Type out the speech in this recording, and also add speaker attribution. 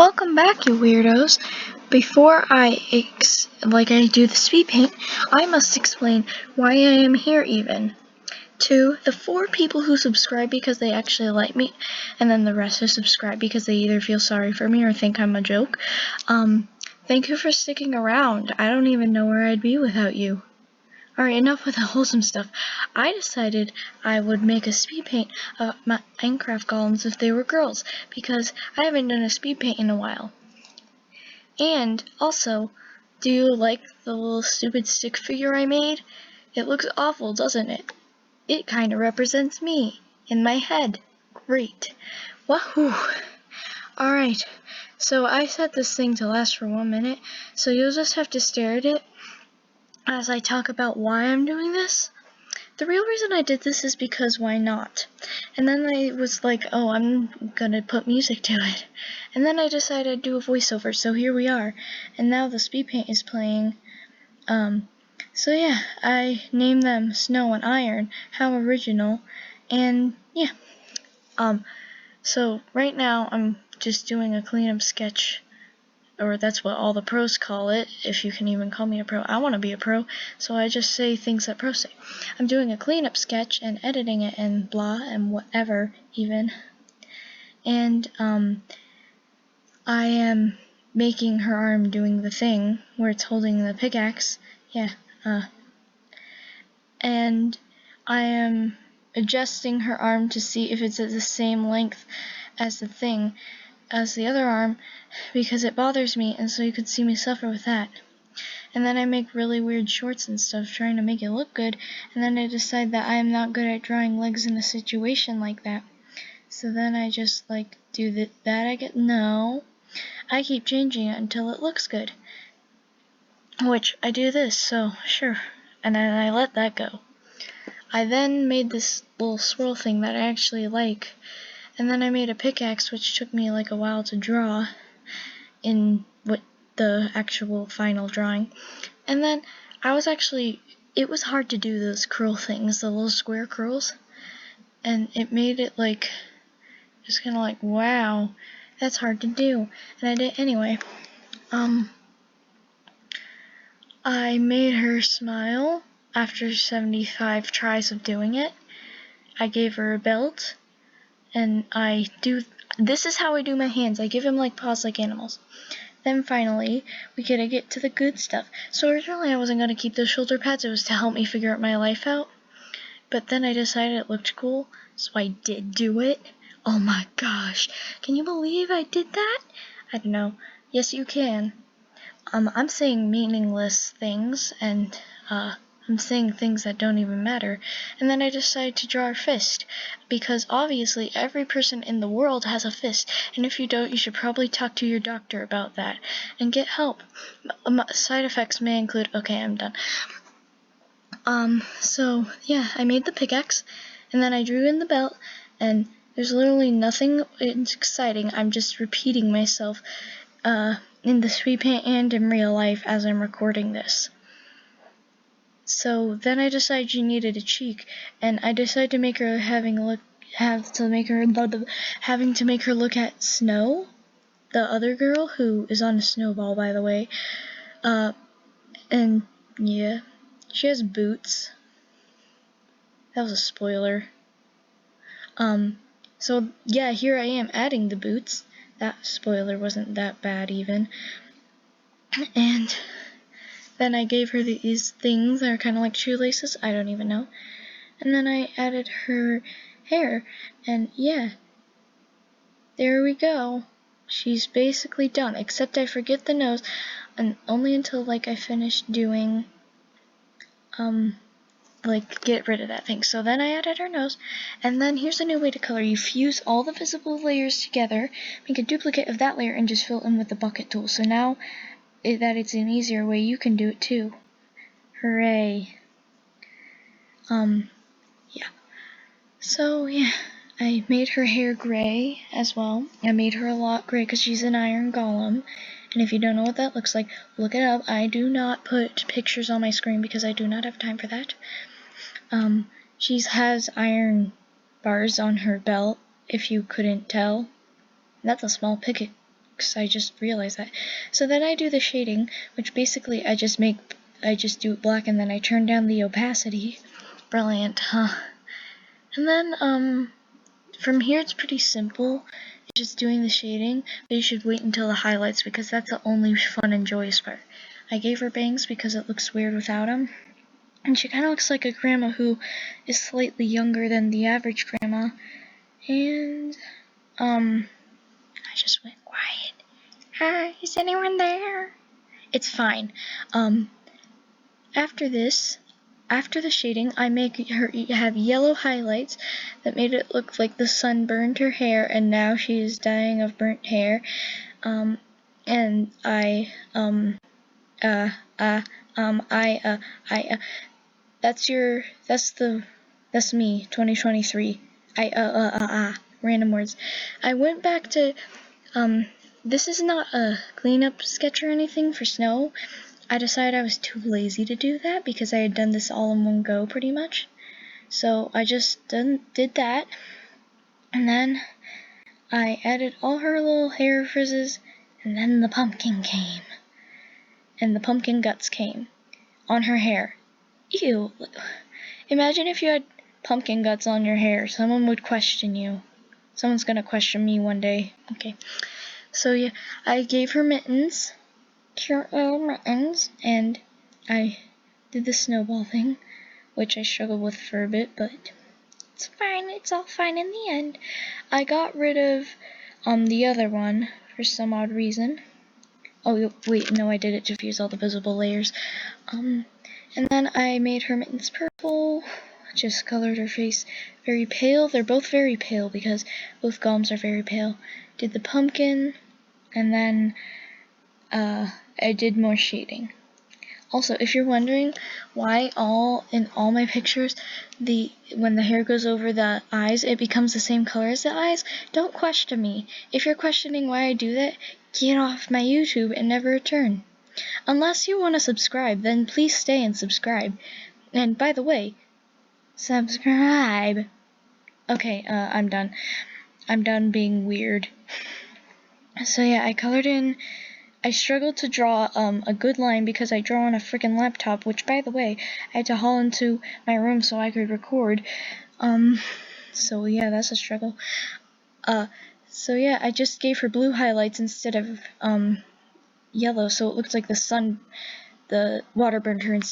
Speaker 1: Welcome back, you weirdos. Before I do the speed paint, I must explain why I am here even. To the 4 people who subscribe because they actually like me, and then the rest who subscribe because they either feel sorry for me or think I'm a joke. Thank you for sticking around. I don't even know where I'd be without you. Alright, enough with the wholesome stuff. I decided I would make a speed paint of my Minecraft golems if they were girls, because I haven't done a speed paint in a while. And also, do you like the little stupid stick figure I made? It looks awful, doesn't it? It kinda represents me, in my head. Great. Wahoo! Alright, so I set this thing to last for 1 minute, so you'll just have to stare at it as I talk about why I'm doing this. The real reason I did this is because why not? And then I was like, oh, I'm gonna put music to it. And then I decided I'd do a voiceover, so here we are. And now the speed paint is playing. So yeah, I named them Snow and Iron. How original. And yeah. So right now I'm just doing a cleanup sketch. Or that's what all the pros call it, if you can even call me a pro. I want to be a pro, so I just say things that pros say. I'm doing a cleanup sketch and editing it and blah and whatever even. And I am making her arm doing the thing where it's holding the pickaxe. Yeah. And I am adjusting her arm to see if it's at the same length as the thing as the other arm, because it bothers me, and so you could see me suffer with that. And then I make really weird shorts and stuff trying to make it look good, and then I decide that I am not good at drawing legs in a situation like that. So then I just do that I get. No, I keep changing it until it looks good, which I do this, so sure, and then I let that go. I then made this little swirl thing that I actually like. And then I made a pickaxe, which took me like a while to draw in the actual final drawing. And then it was hard to do those curl things, the little square curls. And it made it just kind of like, wow, that's hard to do. And I did it anyway. I made her smile after 75 tries of doing it. I gave her a belt. And this is how I do my hands. I give him paws like animals. Then finally, we gotta get to the good stuff. So originally I wasn't gonna keep those shoulder pads. It was to help me figure out my life out. But then I decided it looked cool, so I did do it. Oh my gosh. Can you believe I did that? I don't know. Yes, you can. I'm saying meaningless things, and I'm saying things that don't even matter. And then I decided to draw a fist, because obviously every person in the world has a fist, and if you don't, you should probably talk to your doctor about that and get help. Side effects may include, okay, I'm done. So yeah, I made the pickaxe, and then I drew in the belt, and there's literally nothing exciting. I'm just repeating myself in the speed paint and in real life as I'm recording this. So then I decided she needed a cheek, and I decided to make her having to make her look at Snow, the other girl who is on a snowball, by the way. And yeah, she has boots. That was a spoiler. So yeah, here I am adding the boots. That spoiler wasn't that bad even. And then I gave her these things that are kind of like shoelaces. I don't even know. And then I added her hair. And yeah, there we go. She's basically done. Except I forget the nose. And only until I finish doing get rid of that thing. So then I added her nose, and then here's a new way to color. You fuse all the visible layers together, make a duplicate of that layer, and just fill in with the bucket tool. So now that it's an easier way, you can do it too. Hooray. Yeah. So yeah, I made her hair gray as well. I made her a lot gray because she's an iron golem. And if you don't know what that looks like, look it up. I do not put pictures on my screen because I do not have time for that. She has iron bars on her belt, if you couldn't tell. That's a small pickaxe works. I just realized that. So then I do the shading, which basically I just do it black and then I turn down the opacity. Brilliant, huh? And then, from here it's pretty simple. Just doing the shading, but you should wait until the highlights because that's the only fun and joyous part. I gave her bangs because it looks weird without them. And she kind of looks like a grandma who is slightly younger than the average grandma. And, I just went quiet. Hi, is anyone there? It's fine. After the shading, I make her have yellow highlights that made it look like the sun burned her hair and now she's dying of burnt hair. And that's me, 2023. Random words. I went back to, this is not a cleanup sketch or anything for snow. I decided I was too lazy to do that because I had done this all in one go pretty much. So I just did that. And then I added all her little hair frizzes, and then the pumpkin came. And the pumpkin guts came on her hair. Ew. Imagine if you had pumpkin guts on your hair. Someone would question you. Someone's gonna question me one day. Okay. So yeah, I gave her mittens. Cute little mittens. And I did the snowball thing, which I struggled with for a bit, but it's fine. It's all fine in the end. I got rid of the other one for some odd reason. Oh wait, no, I did it to fuse all the visible layers. And then I made her mittens purple. Just colored her face very pale. They're both very pale because both golems are very pale. Did the pumpkin, and then I did more shading. Also, if you're wondering why in all my pictures, when the hair goes over the eyes, it becomes the same color as the eyes, don't question me. If you're questioning why I do that, get off my YouTube and never return. Unless you want to subscribe, then please stay and subscribe. And by the way, subscribe. Okay, I'm done. I'm done being weird. So yeah, I struggled to draw a good line because I draw on a freaking laptop, which, by the way, I had to haul into my room so I could record. So yeah, that's a struggle. So yeah, I just gave her blue highlights instead of yellow, so it looked like the water burned her instead.